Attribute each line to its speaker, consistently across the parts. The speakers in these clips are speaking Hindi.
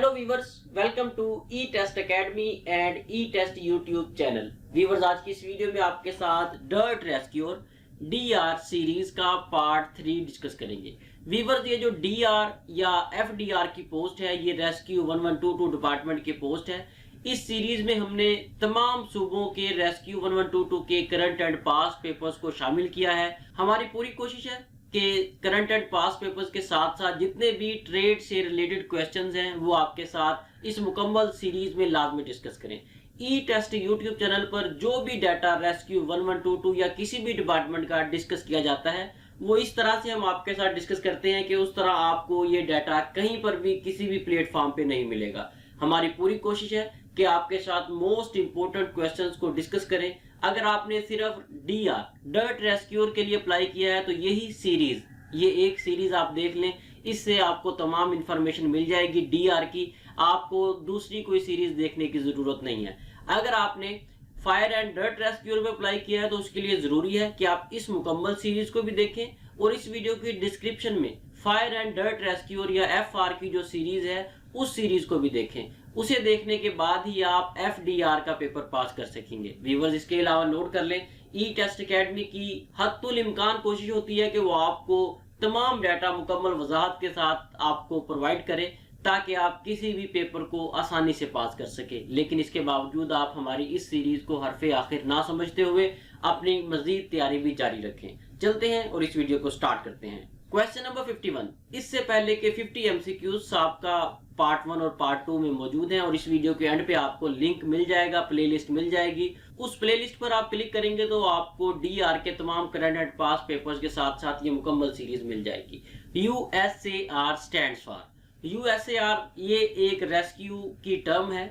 Speaker 1: Hello viewers, welcome to E test academy and E test YouTube channel. Viewers, आज की इस वीडियो में आपके साथ डर्ट रेस्क्यूर डीआर सीरीज का पार्ट 3 डिस्कस करेंगे। वीवर्स, ये जो डीआर या एफडीआर की पोस्ट है, ये रेस्क्यू 1122 डिपार्टमेंट की पोस्ट है। इस सीरीज में हमने तमाम सूबों के रेस्क्यू 1122 के करंट एंड पास्ट पेपर्स को शामिल किया है। हमारी पूरी कोशिश है कि करंट एंड पास्ट पेपर्स के साथ साथ जितने भी ट्रेड से रिलेटेड क्वेश्चंस हैं वो आपके साथ इस मुकम्मल सीरीज में लाजमी डिस्कस करें। ई टेस्ट यूट्यूब चैनल पर जो भी डाटा रेस्क्यू 1122 या किसी भी डिपार्टमेंट का डिस्कस किया जाता है वो इस तरह से हम आपके साथ डिस्कस करते हैं कि उस तरह आपको ये डाटा कहीं पर भी किसी भी प्लेटफॉर्म पे नहीं मिलेगा। हमारी पूरी कोशिश है कि आपके साथ मोस्ट इंपोर्टेंट क्वेश्चंस को डिस्कस करें। अगर आपने सिर्फ डीआर डर्ट रेस्क्यूर के लिए अप्लाई किया है तो यही सीरीज, ये एक सीरीज आप देख लें, इससे आपको तमाम इंफॉर्मेशन मिल जाएगी डीआर की। आपको दूसरी कोई सीरीज देखने की जरूरत नहीं है। अगर आपने फायर एंड डर्ट रेस्क्यूर में अप्लाई किया है तो उसके लिए जरूरी है कि आप इस मुकम्मल सीरीज को भी देखें और इस वीडियो की डिस्क्रिप्शन में फायर एंड डर्ट रेस्क्यूर या एफआर की जो सीरीज है उस सीरीज को भी देखें। उसे देखने के बाद ही आप एफडीआर का पेपर पास कर सकेंगे। व्यूअर्स, इसके अलावा नोट कर लें, ई टेस्ट एकेडमी की हद्दुल इम्कान कोशिश होती है कि वो आपको तमाम डाटा मुकम्मल वजाहत के साथ आपको प्रोवाइड करे ताकि आप किसी भी पेपर को आसानी से पास कर सके। लेकिन इसके बावजूद आप हमारी इस सीरीज को हरफे आखिर ना समझते हुए अपनी मजीद तैयारी भी जारी रखें। चलते हैं और इस वीडियो को स्टार्ट करते हैं। Question number 51। इससे पहले के 50 एमसीक्यूज आपका पार्ट 1 और पार्ट 2 में मौजूद हैं और इस वीडियो के एंड पे आपको लिंक मिल जाएगा, प्लेलिस्ट मिल जाएगी। उस प्लेलिस्ट पर आप क्लिक करेंगे तो आपको डीआर के तमाम करंट एंड पास्ट पेपर्स के साथ साथ ये मुकम्मल सीरीज मिल जाएगी। यूएसएआर स्टैंड्स फॉर, यूएसएआर ये एक रेस्क्यू की टर्म है।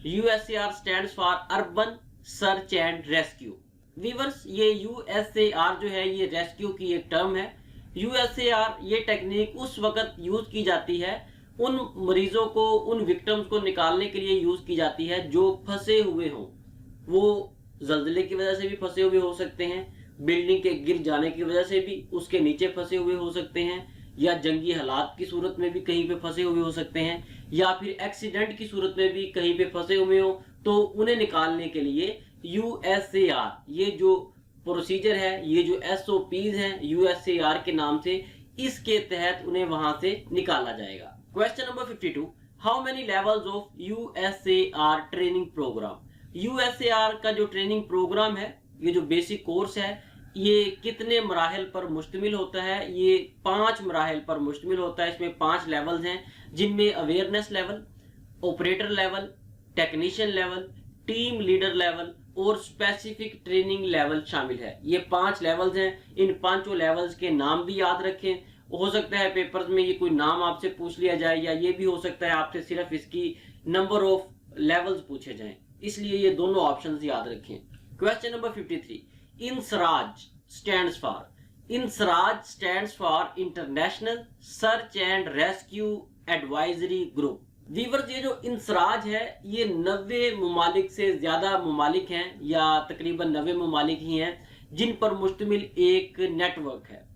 Speaker 1: USAR stands for urban search and rescue. Viewers, ये यूएसएआर जो है ये रेस्क्यू की एक टर्म है। यूएसएआर ये टेक्निक उस वक्त यूज की जाती है, उन मरीजों को, उन विक्टिम्स को निकालने के लिए यूज की जाती है जो फंसे हुए हों। वो जल्जले की वजह से भी फंसे हुए हो सकते हैं, बिल्डिंग के गिर जाने की वजह से भी उसके नीचे फंसे हुए हो सकते हैं, या जंगी हालात की सूरत में भी कहीं पे फंसे हुए हो सकते हैं, या फिर एक्सीडेंट की सूरत में भी कहीं पे फंसे हुए हो। तो उन्हें निकालने के लिए यूएसएआर ये जो प्रोसीजर है, ये जो एसओपीज हैं यूएसएआर के नाम से, इसके तहत उन्हें वहां से निकाला जाएगा। Question number 52। How many levels of USAR training program. USAR का जो ट्रेनिंग प्रोग्राम है, ये जो बेसिक कोर्स है, ये कितने मराहल पर मुश्तमिल होता है? ये 5 मराहल पर मुश्तमिल होता है। इसमें 5 लेवल्स हैं जिनमें awareness level, operator level, technician level, team leader level और स्पेसिफिक ट्रेनिंग लेवल शामिल है। ये 5 लेवल्स हैं। इन 5 लेवल्स के नाम भी याद रखें। हो सकता है पेपर्स में ये कोई नाम आपसे पूछ लिया जाए, या ये भी हो सकता है आपसे सिर्फ इसकी नंबर ऑफ लेवल्स पूछे जाएं, इसलिए ये दोनों ऑप्शंस याद रखें। Question number 53। INSARAG stands for, INSARAG stands for international search and rescue advisory group. Viewers, ये जो इंसराज है ये 90 ममालिक से ज्यादा ममालिक हैं, या तकरीबन 90 ममालिक ही हैं जिन पर मुश्तमिल एक नेटवर्क है।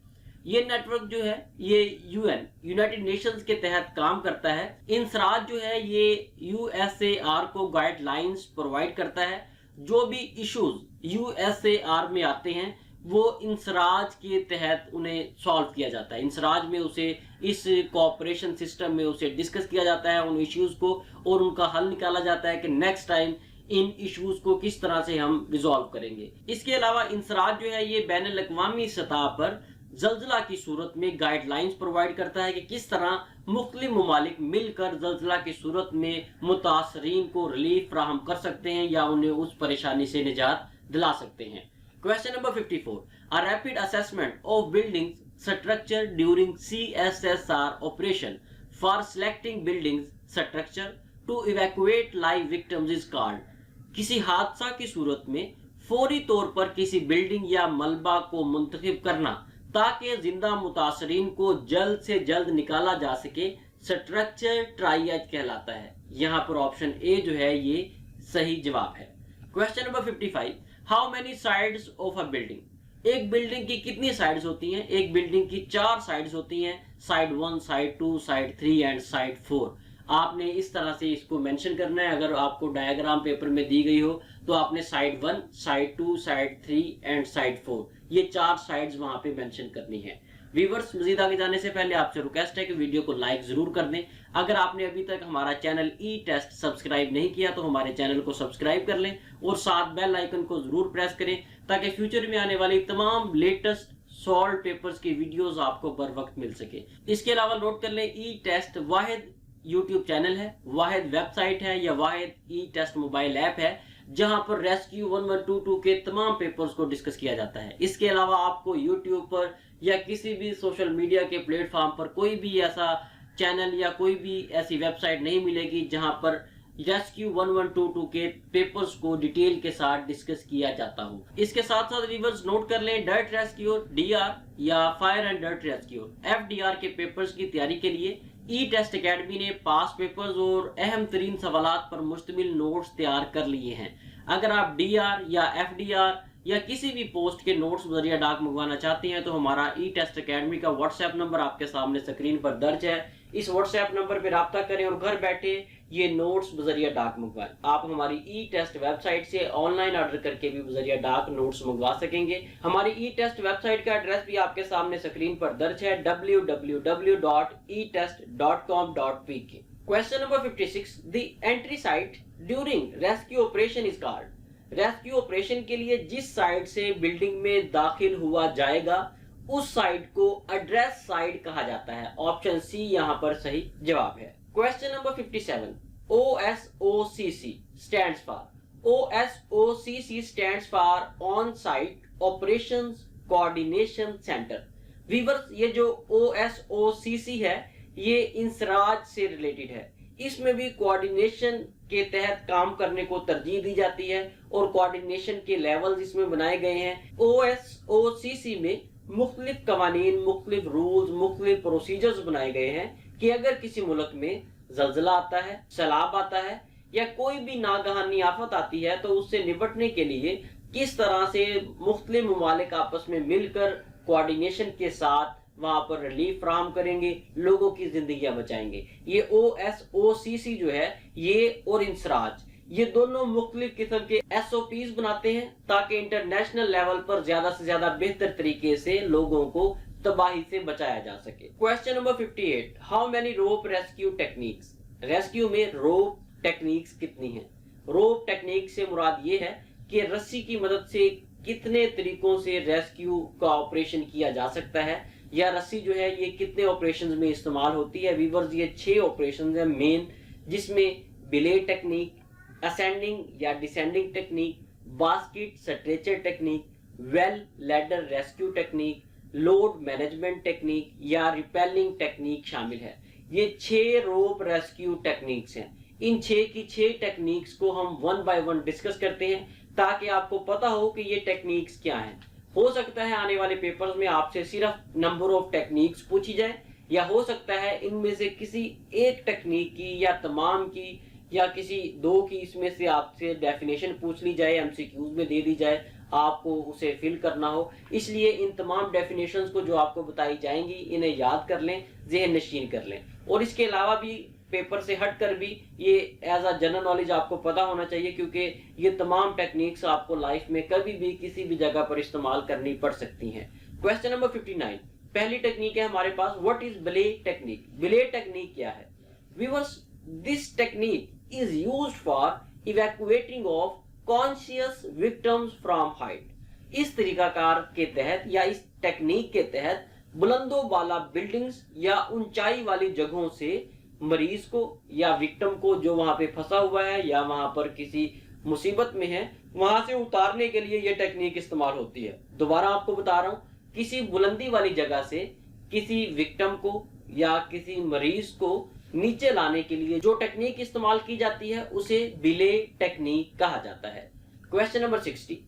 Speaker 1: ये नेटवर्क जो है ये यूएन यूनाइटेड नेशंस के तहत काम करता है। इंसराज जो है ये यूएसएआर को गाइडलाइंस प्रोवाइड करता है। जो भी इश्यूज यूएसएआर में आते हैं वो इंसराज के तहत उन्हें सॉल्व किया जाता है। इंसराज में उसे इस कोऑपरेशन सिस्टम में उसे डिस्कस किया जाता है उन इश्यूज को, और उनका हल निकाला जाता है कि नेक्स्ट टाइम इन इश्यूज को किस तरह से हम रिजॉल्व करेंगे। इसके अलावा इंसराज जो है ये बैनुल अक़वामी सतह पर जल्जला की सूरत में गाइडलाइंस प्रोवाइड करता है कि किस तरह मुख्तलिफ ममालिक मिलकर जल्जला की सूरत में मुतासरीन को रिलीफ फराहम कर सकते हैं या उन्हें उस परेशानी से निजात दिला सकते हैं। Question number 54। A rapid assessment of buildings structure during CSSR operation for selecting buildings structure to evacuate live victims is called. किसी हादसा की सूरत में फौरी तौर पर किसी बिल्डिंग या मलबा को मुंतखब करना ताकि जिंदा मुतासरीन को जल्द से जल्द निकाला जा सके, स्ट्रक्चर ट्राइएज कहलाता है। यहाँ पर ऑप्शन ए जो है ये सही जवाब है। Question number 55। How many sides of a building. एक बिल्डिंग की कितनी साइड्स होती हैं? एक बिल्डिंग की 4 साइड्स होती हैं, side 1, side 2, side 3 and side 4। आपने इस तरह से इसको मेंशन करना है। अगर आपको डायग्राम पेपर में दी गई हो तो आपने side 1, side 2, side 3 and side 4 ये 4 साइड्स वहां पे मेंशन करनी है। व्यूअर्स, मजीद आगे जाने से पहले आपसे रिक्वेस्ट है कि वीडियो को लाइक जरूर कर दें। अगर आपने अभी तक हमारा चैनल ई टेस्ट सब्सक्राइब नहीं किया तो हमारे चैनल को सब्सक्राइब कर लें और साथ बेल आइकन को जरूर प्रेस करें ताकि फ्यूचर में आने वाली तमाम लेटेस्ट सॉल्व पेपर्स की वीडियोस आपको बर वक्त मिल सके। इसके अलावा नोट कर लें, ई टेस्ट वाहिद यूट्यूब चैनल है, वाहिद वेबसाइट है या वाहिद ई टेस्ट मोबाइल ऐप है जहां पर रेस्क्यू 1122 के तमाम पेपर्स को डिस्कस किया जाता है। इसके अलावा आपको यूट्यूब पर या किसी भी सोशल मीडिया के प्लेटफॉर्म पर कोई भी ऐसा चैनल या कोई भी ऐसी वेबसाइट नहीं मिलेगी जहां पर रेस्क्यू 1122 के पेपर्स को डिटेल के साथ डिस्कस किया जाता हो। इसके साथ साथ व्यूअर्स नोट कर लें, डर्ट रेस्क्यू डीआर या fire and dirt rescue FDR के पेपर्स की तैयारी के लिए ई टेस्ट एकेडमी ने पास पेपर्स और अहम तरीन सवालात पर मुश्तमिल नोट्स तैयार कर लिए हैं। अगर आप डीआर या एफडीआर या किसी भी पोस्ट के नोट्स बजरिया डाक मंगवाना चाहते हैं तो हमारा ई टेस्ट एकेडमी का व्हाट्सएप नंबर आपके सामने स्क्रीन पर दर्ज है। इस व्हाट्सएप नंबर पर राब्ता करें और घर बैठे ये नोट्स बजरिया डाक मंगवाएं। आप हमारी ई टेस्ट वेबसाइट से ऑनलाइन ऑर्डर करके भी बजरिया डाक नोट्स मंगवा सकेंगे। हमारी ई टेस्ट वेबसाइट का एड्रेस भी आपके सामने स्क्रीन पर दर्ज है, www.etest.com.pk। Question number 56, the entry site during rescue operation is called. Rescue operation के लिए जिस साइड से बिल्डिंग में दाखिल हुआ जाएगा उस साइड को एड्रेस साइड कहा जाता है। ऑप्शन सी यहां पर सही जवाब है। Question number 57, OSOCC stands for। OSOCC stands for on site operations coordination centre. Viewers, ये जो OSOCC है ये इंसराज से रिलेटेड है। इसमें भी कोऑर्डिनेशन के तहत काम करने को तरजीह दी जाती है और कोऑर्डिनेशन के लेवल्स इसमें बनाए गए हैं। OSOCC में मुख्तलिफ कवानीन, मुख्तलिफ रूल्स, मुख्तलिफ प्रोसीजर्स बनाए गए हैं कि अगर किसी मुल्क में जल्जला आता है, सैलाब आता है या कोई भी नागहानी आफत आती है तो उससे निपटने के लिए किस तरह से मुख्तलिफ ममालिक आपस में मिलकर कोऑर्डिनेशन के साथ वहां पर रिलीफ फराहम करेंगे, लोगों की जिंदगियां बचाएंगे। ये OSOCC जो है ये और इंसराज ये दोनों मुख्तलिफ किस्म के SOPs बनाते हैं ताकि इंटरनेशनल लेवल पर ज्यादा से ज्यादा बेहतर तरीके से लोगों को तबाही से बचाया जा सके। Question number 58, how many rope rescue techniques. Rescue में रोप टेक्निक्स कितनी हैं? रोप टेक्निक से मुराद ये है कि रस्सी की मदद से कितने तरीकों से रेस्क्यू का ऑपरेशन किया जा सकता है या रस्सी जो है ये कितने ऑपरेशंस में इस्तेमाल होती है। व्यूअर्स, ये 6 ऑपरेशंस हैं मेन, जिसमें बिले टेक्निक, असेंडिंग या descending technique, basket stretcher technique, well ladder rescue technique, load management technique या रिपेलिंग टेक्निक शामिल है। ये 6 रोप रेस्क्यू टेक्निक्स हैं। इन 6 की 6 टेक्निक्स को हम वन बाय वन डिस्कस करते हैं ताकि आपको पता हो कि ये टेक्निक्स क्या हैं। हो सकता है आने वाले पेपर्स में आपसे सिर्फ नंबर ऑफ टेक्निक्स पूछी जाए या हो सकता है इनमें से किसी एक टेक्निक की या तमाम की या किसी 2 की इसमें से आपसे डेफिनेशन पूछ ली जाए, MCQs में दे दी जाए, आपको उसे फिल करना हो। इसलिए इन तमाम डेफिनेशंस को जो आपको बताई जाएंगी इन्हें याद कर लें, ज़हन नशीन कर लें। और इसके अलावा भी पेपर से हटकर भी ये एज अ जनरल नॉलेज आपको पता होना चाहिए क्योंकि ये तमाम टेक्निक्स आपको लाइफ में कभी भी किसी भी जगह पर इस्तेमाल करनी पड़ सकती हैं। क्वेश्चन नंबर 59, पहली टेक्निक है हमारे पास, व्हाट इज बिले टेक्निक। बिले टेक्निक क्या है? Viewers, this technique is used for evacuating of conscious victims from height। इस तरीकाकार के तहत या इस टेक्निक के तहत बुलंदो बाला बिल्डिंग्स या ऊंचाई वाली जगहों से मरीज को या विक्टिम को जो वहां पे फंसा हुआ है या वहां पर किसी मुसीबत में है वहां से उतारने के लिए यह टेक्निक इस्तेमाल होती है। दोबारा आपको बता रहा हूं, किसी बुलंदी वाली जगह से किसी विक्टिम को या किसी मरीज को नीचे लाने के लिए जो टेक्निक इस्तेमाल की जाती है उसे बिले टेक्निक कहा जाता है। Question number 60,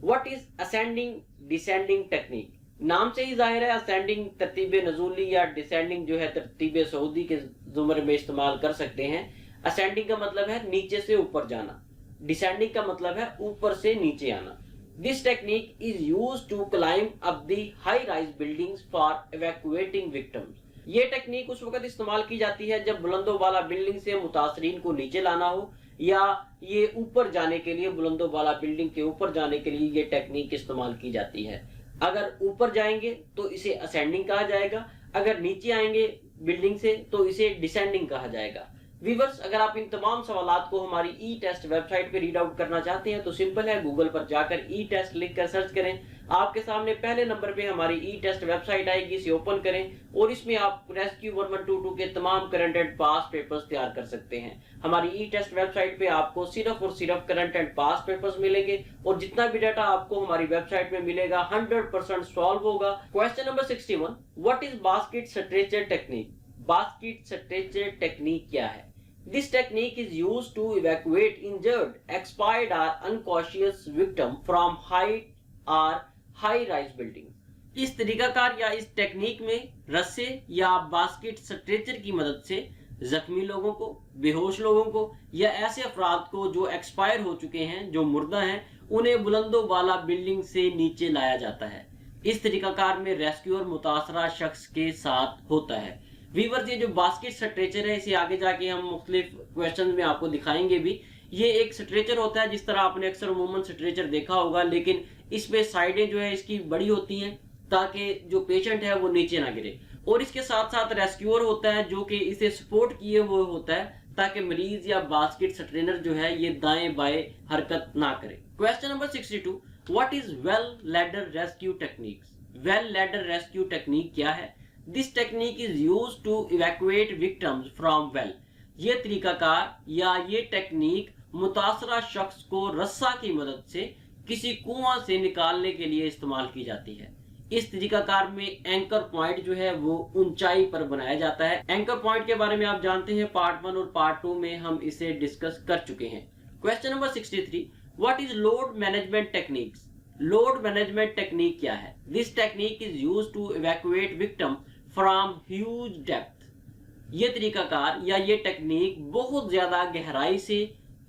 Speaker 1: what is ascending descending technique. नाम से ही जाहिर है असेंडिंग तरतीब नजूली या डिसेंडिंग जो है तरतीब सऊदी के जुमरे में इस्तेमाल कर सकते हैं। असेंडिंग का मतलब है नीचे से ऊपर जाना, डिसेंडिंग का मतलब है ऊपर से नीचे आना। This technique is used to climb up the high rise buildings for evacuating victims. ये टेक्निक उस वक्त इस्तेमाल की जाती है जब बुलंदो वाला बिल्डिंग से मुतासरीन को नीचे लाना हो, या ये ऊपर जाने के लिए, बुलंदो वाला बिल्डिंग के ऊपर जाने के लिए ये टेक्निक इस्तेमाल की जाती है। अगर ऊपर जाएंगे तो इसे असेंडिंग कहा जाएगा, अगर नीचे आएंगे बिल्डिंग से तो इसे डिसेंडिंग कहा जाएगा। व्यूअर्स, अगर आप इन तमाम सवालात को हमारी ई टेस्ट वेबसाइट पे रीड आउट करना चाहते हैं तो सिंपल है, गूगल पर जाकर ई टेस्ट लिख कर सर्च करें। आपके सामने पहले नंबर पे हमारी ई टेस्ट वेबसाइट आएगी, इसे ओपन करें और इसमें आप रेस्क्यू 1122 के तमाम करंट एंड पास पेपर्स तैयार कर सकते हैं। हमारी ई टेस्ट वेबसाइट पे आपको सिर्फ और सिर्फ करंट एंड पास पेपर्स मिलेंगे और जितना भी डाटा आपको हमारी वेबसाइट में मिलेगा 100% सॉल्व होगा। Question number 61, what is basket stretcher technique? Basket stretcher technique क्या है? This technique is used to evacuate injured, expired or unconscious victim from height or high-rise buildings. इस तरीकाकार या इस टेक्निक में रस्से या बास्केट स्ट्रेचर की मदद से जख्मी लोगों को, बेहोश लोगों को या ऐसे अफराद को जो एक्सपायर हो चुके हैं, जो मुर्दा हैं, उन्हें बुलंदो वाला बिल्डिंग से नीचे लाया जाता है। इस तरीकाकार में रेस्क्यूअर मुतासरा शख्स के साथ होता है। व्यूअर्स, ये जो बास्केट स्ट्रेचर है इसे आगे जाके हम मुख्तलिफ क्वेश्चन में आपको दिखाएंगे भी। ये एक स्ट्रेचर होता है, जिस तरह आपने अक्सर उमूमन स्ट्रेचर देखा होगा, लेकिन इसमें साइडें जो है इसकी बड़ी होती हैं ताकि जो पेशेंट है वो नीचे ना गिरे, और इसके साथ साथ रेस्क्यूअर होता है जो कि इसे सपोर्ट किए हुए होता है ताकि मरीज या बास्केट स्ट्रेनर जो है ये दाएं बाएं हरकत ना करे। Question number 62, what is well ladder rescue techniques? Well ladder rescue technique क्या है? This technique is used to evacuate victims from well. ये तरीकाकार या ये टेक्निक मुतासरा शख्स को रस्सा की मदद से किसी कुआं से निकालने के लिए इस्तेमाल की जाती है। इस तरीकाकार में एंकर पॉइंट जो है वो ऊंचाई पर बनाया जाता है। एंकर पॉइंट के बारे में आप जानते हैं, पार्ट 1 और पार्ट 2 में हम इसे डिस्कस कर चुके हैं। Question number 63, what is load management techniques? Load management technique क्या है? This technique is used to evacuate victim from huge depth. ये तरीकाकार या ये टेक्निक बहुत ज्यादा गहराई से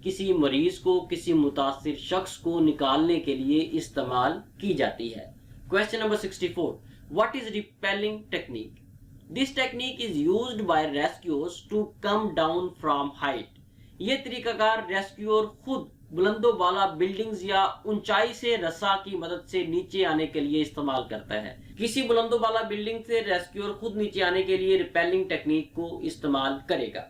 Speaker 1: किसी मरीज को, किसी मुतासिर शख्स को निकालने के लिए इस्तेमाल की जाती है। Question number 64, what is rappelling technique? This technique is used by rescuers to come down from height. ये तरीकाकार रेस्क्यूअर खुद बुलंदो वाला बिल्डिंग्स या ऊंचाई से रस्सा की मदद से नीचे आने के लिए इस्तेमाल करता है। किसी बुलंदो वाला बिल्डिंग से रेस्क्यूअर खुद नीचे आने के लिए रिपेलिंग टेक्निक को इस्तेमाल करेगा।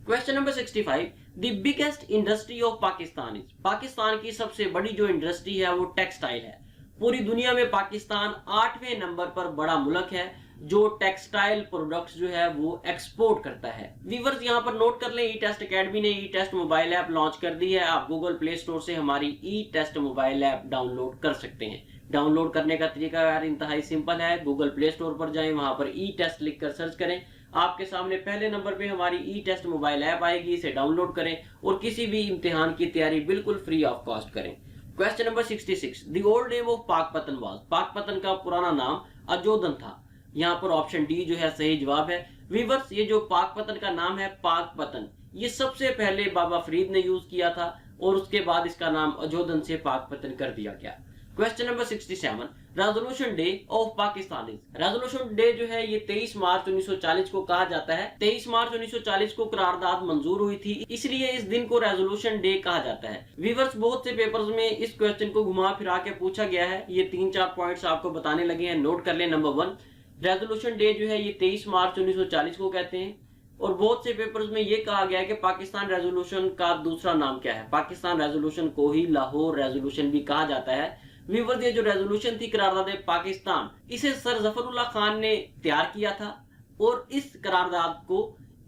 Speaker 1: Question number 65, the biggest industry of Pakistan is? Pakistan की सबसे बड़ी जो इंडस्ट्री है वो टेक्सटाइल है। पूरी दुनिया में पाकिस्तान 8वें नंबर पर बड़ा मुल्क है जो टेक्सटाइल प्रोडक्ट्स जो है वो एक्सपोर्ट करता है। व्यूअर्स, यहाँ पर नोट कर लें, ई टेस्ट अकेडमी ने ई टेस्ट मोबाइल ऐप लॉन्च कर दी है। आप गूगल प्ले स्टोर से हमारी ई टेस्ट मोबाइल ऐप डाउनलोड कर सकते हैं। डाउनलोड करने का तरीका यार इंतहाई सिंपल है। गूगल प्ले स्टोर पर जाएं, वहां पर ई टेस्ट लिख कर सर्च करें। आपके सामने पहले नंबर पे हमारी ई टेस्ट मोबाइल ऐप आएगी, इसे डाउनलोड करें और किसी भी इम्तिहान की तैयारी बिल्कुल फ्री ऑफ कॉस्ट करें। Question number 66, the old name of Pakpattan was? Pakpattan का पुराना नाम अजोदन था। यहाँ पर ऑप्शन डी जो है सही जवाब है। व्यूअर्स, ये जो पाकपतन का नाम है पाकपतन, ये सबसे पहले बाबा फरीद ने यूज किया था और उसके बाद इसका नाम अजोदन से पाकपतन कर दिया गया। Question number 67, resolution day of Pakistan is? Resolution day जो है ये 23 मार्च 1940 को कहा जाता है। 23 मार्च 1940 को करारदाद मंजूर हुई थी, इसलिए इस दिन को रेजोल्यूशन डे कहा जाता है। व्यूअर्स, बहुत से पेपर्स में इस क्वेश्चन को घुमा फिरा के पूछा गया है। ये 3-4 पॉइंट्स आपको बताने लगे हैं, नोट कर ले। नंबर 1, रेजोल्यूशन डे जो है ये 23 मार्च 1940 को कहते हैं, और बहुत से पेपर्स में ये कहा गया है कि पाकिस्तान रेजोल्यूशन का दूसरा नाम क्या है। पाकिस्तान रेजोल्यूशन को ही लाहौर रेजोल्यूशन भी कहा जाता है। व्यूअर्स, ये जो रेजोल्यूशन थी करारदाद पाकिस्तान, इसे सर जफरुल्लाह खान ने तैयार किया था और इस करारदाद को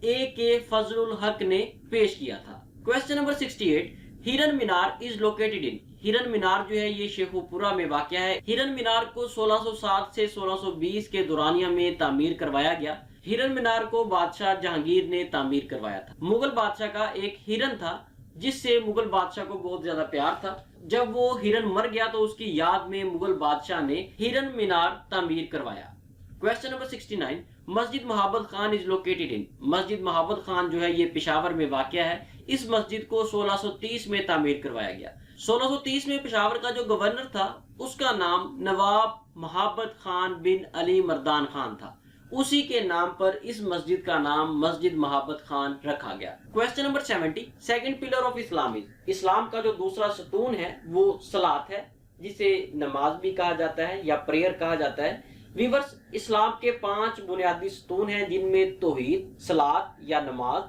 Speaker 1: ए.के. फजलुल हक ने पेश किया था। क्वेश्चन नंबर 68, हिरन मीनार इज लोकेटेड इन? हिरन मीनार जो है ये शेखुपुरा में वाक़या है। हिरन मीनार को 1607 से 1620 के दौरानिया में तामीर करवाया गया। हिरन मीनार को बादशाह जहांगीर ने तामीर करवाया था। मुगल बादशाह का एक हिरन था जिससे मुगल बादशाह को बहुत ज्यादा प्यार था। जब वो हिरन मर गया तो उसकी याद में मुगल बादशाह ने हिरन मीनार तामीर करवाया। क्वेश्चन नंबर 69, मस्जिद मोहब्बत खान इज लोकेटेड इन? मस्जिद मोहब्बत खान जो है ये पेशावर में वाक़या है। इस मस्जिद को 1630 में तामीर करवाया गया। 1630 में पेशावर का जो गवर्नर था उसका नाम नवाब मोहब्बत खान बिन अली मर्दान खान था। उसी के नाम पर इस मस्जिद का नाम मस्जिद मोहब्बत खान रखा गया। Question number 70, second pillar of Islam is, Islam का जो दूसरा सतून है वो सलात है, जिसे नमाज भी कहा जाता है या प्रेयर कहा जाता है। व्यूअर्स, इस्लाम के 5 बुनियादी सतून हैं, जिनमें तौहीद, सलात या नमाज,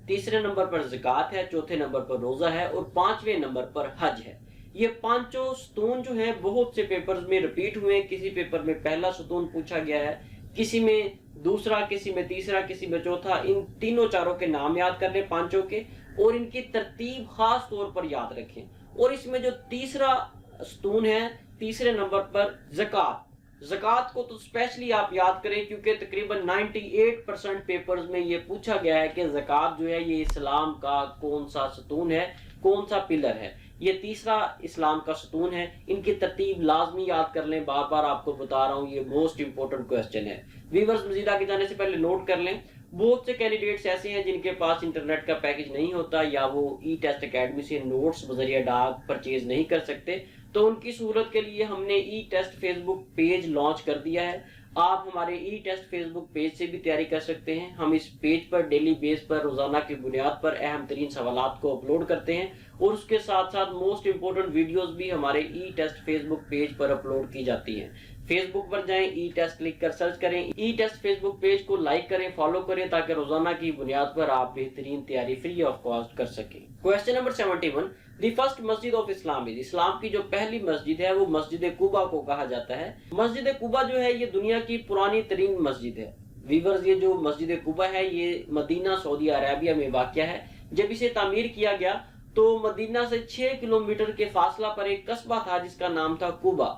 Speaker 1: तीसरे नंबर पर ज़कात है, चौथे नंबर पर रोजा है और 5वें नंबर पर हज है। ये पांचों सतून जो है बहुत से पेपर्स में रिपीट हुए, किसी पेपर में पहला सतून पूछा गया है, किसी में दूसरा, किसी में तीसरा, किसी में चौथा। इन तीनों चारों के नाम याद कर लें पांचों के, और इनकी तरतीब खास तौर पर याद रखें। और इसमें जो तीसरा सतून है, तीसरे नंबर पर ज़कात, ज़कात को तो स्पेशली आप याद करें, क्योंकि तकरीबन 98% पेपर्स में ये पूछा गया है कि ज़कात जो है ये इस्लाम का कौन सा सतून है, कौन सा पिलर है। ये तीसरा इस्लाम का सतून है। इनकी तरतीब लाजमी याद कर लें, बार बार आपको बता रहा हूँ, ये मोस्ट इंपॉर्टेंट क्वेश्चन है। व्यूअर्स, मजीद आगे जाने से पहले नोट कर लें, बहुत से कैंडिडेट्स ऐसे हैं जिनके पास इंटरनेट का पैकेज नहीं होता या वो ई टेस्ट अकेडमी से नोट्स बजरिया डाक परचेज नहीं कर सकते, तो उनकी सूरत के लिए हमने ई टेस्ट फेसबुक पेज लॉन्च कर दिया है। आप हमारे ई टेस्ट फेसबुक पेज से भी तैयारी कर सकते हैं। हम इस पेज पर डेली बेस पर रोजाना की बुनियाद पर अहम तरीन सवालात को अपलोड करते हैं और उसके साथ साथ मोस्ट इंपोर्टेंट वीडियोस भी हमारे ई टेस्ट फेसबुक पेज पर अपलोड की जाती हैं। फेसबुक पर जाएं, ई टेस्ट लिख कर सर्च करें, ई टेस्ट फेसबुक पेज को लाइक करें, फॉलो करें, ताकि रोजाना की बुनियाद पर आप बेहतरीन तैयारी फ्री ऑफ कॉस्ट कर सकें। क्वेश्चन नंबर 71, द फर्स्ट मस्जिद ऑफ इस्लाम इज, इस्लाम की जो पहली मस्जिद है वो मस्जिद कुबा को कहा जाता है। मस्जिद कुबा जो है ये दुनिया की पुरानी तरीन मस्जिद है। व्यूअर्स, ये जो मस्जिद कुबा है ये मदीना सऊदी अरेबिया में वाक़या है। जब इसे तामीर किया गया तो मदीना से 6 किलोमीटर के फासला पर एक कस्बा था जिसका नाम था कुबा।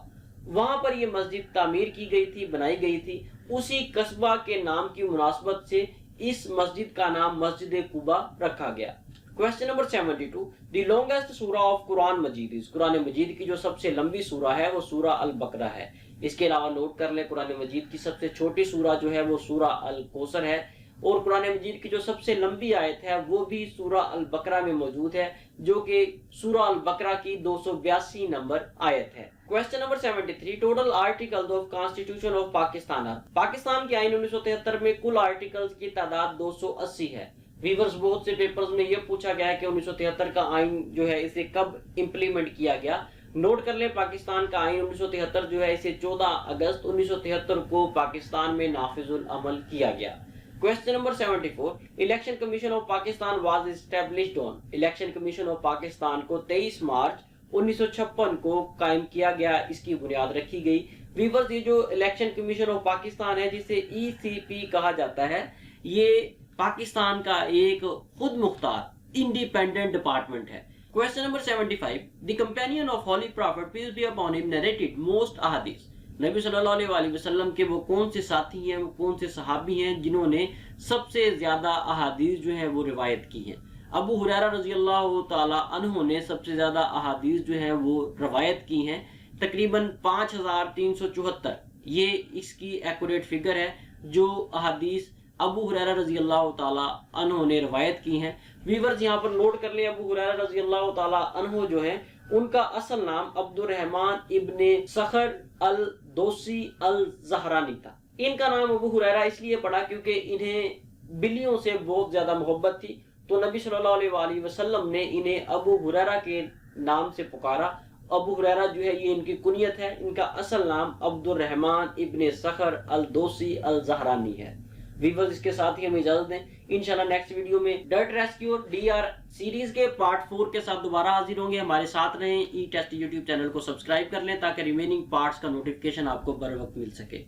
Speaker 1: वहां पर यह मस्जिद तामीर की गई थी, बनाई गई थी। उसी कस्बा के नाम की मुनासबत से इस मस्जिद का नाम मस्जिद कुबा रखा गया। Question number 72, the longest surah of Quran Majeed is, Quran Majeed की जो सबसे लंबी सूरा है वो सूरा अल बकरा है। इसके अलावा नोट कर ले, कुरान मजीद की सबसे छोटी सूरा जो है वो सूरा अल कौसर है और कुरान मजीद की जो सबसे लंबी आयत है वो भी सूरा अल बकरा में मौजूद है, जो कि सूरा अल बकरा की 282 नंबर आयत है। Question number 73, total articles of constitution of Pakistan. Pakistan के आईन 1973 में कुल आर्टिकल्स की तादाद 280 है। व्यूअर्स, बहुत से पेपर्स में यह पूछा गया है कि 1973 का आईन जो है इसे कब इम्प्लीमेंट किया गया। नोट कर लें, पाकिस्तान का आईन 1973 जो है इसे 14 अगस्त 1973 को पाकिस्तान में नाफिजुल अमल किया गया। Question number 74, election commission of Pakistan was established on, election commission of Pakistan को 23 मार्च 1956 को कायम किया गया, इसकी बुनियाद रखी गई। व्यूअर्स, ये जो इलेक्शन कमीशन ऑफ पाकिस्तान है जिसे ECP कहा जाता है, ये पाकिस्तान का एक खुद मुख्तार इंडिपेंडेंट डिपार्टमेंट है। Question number 75, the companion of holy prophet peace be upon him narrated most अहादीस, नबी सल्लल्लाहु अलैहि वसल्लम के वो कौन से साथी हैं, वो कौन से सहाबी हैं जिन्होंने सबसे ज्यादा अहादीस जो है वो रिवायत की हैं। अबू हुरैरा रजी अल्लाह ताला अन्हु ने सबसे ज्यादा अहादीस जो है वो रवायत की हैं, तकरीबन 5374। ये इसकी एक्यूरेट फिगर है जो अहादीस अबू हुरैरा रजी अल्लाह ताला अन्हु ने रवायत की हैं। व्यूअर्स, यहाँ पर नोट कर लें, अबू हुरैरा रजी अल्लाह ताला अन्हु जो है उनका असल नाम अब्दुर्रहमान इब्ने सखर अल दोसी अल जहरानी था। इनका नाम अबू हुरैरा इसलिए पड़ा क्योंकि इन्हें बिल्लियों से बहुत ज्यादा मोहब्बत थी, तो नबी सल्लल्लाहु अलैहि वसल्लम ने इन्हें अबू हुरैरा के नाम से पुकारा। अबू हुरैरा जो है ये इनकी कुनियत है, इनका असल नाम अब्दुर्रहमान इब्ने सखर अल दोसी अल जहरानी है। व्यूअर्स, इसके साथ ही हमें इजाजत दें। इंशाल्लाह नेक्स्ट वीडियो में डर्ट रेस्क्यू और DR सीरीज के पार्ट 4 के साथ दोबारा हाजिर होंगे। हमारे साथ रहें। ई टेस्ट यूट्यूब चैनल को सब्सक्राइब कर लें ताकि रिमेनिंग पार्ट्स का नोटिफिकेशन आपको बर वक्त मिल सके।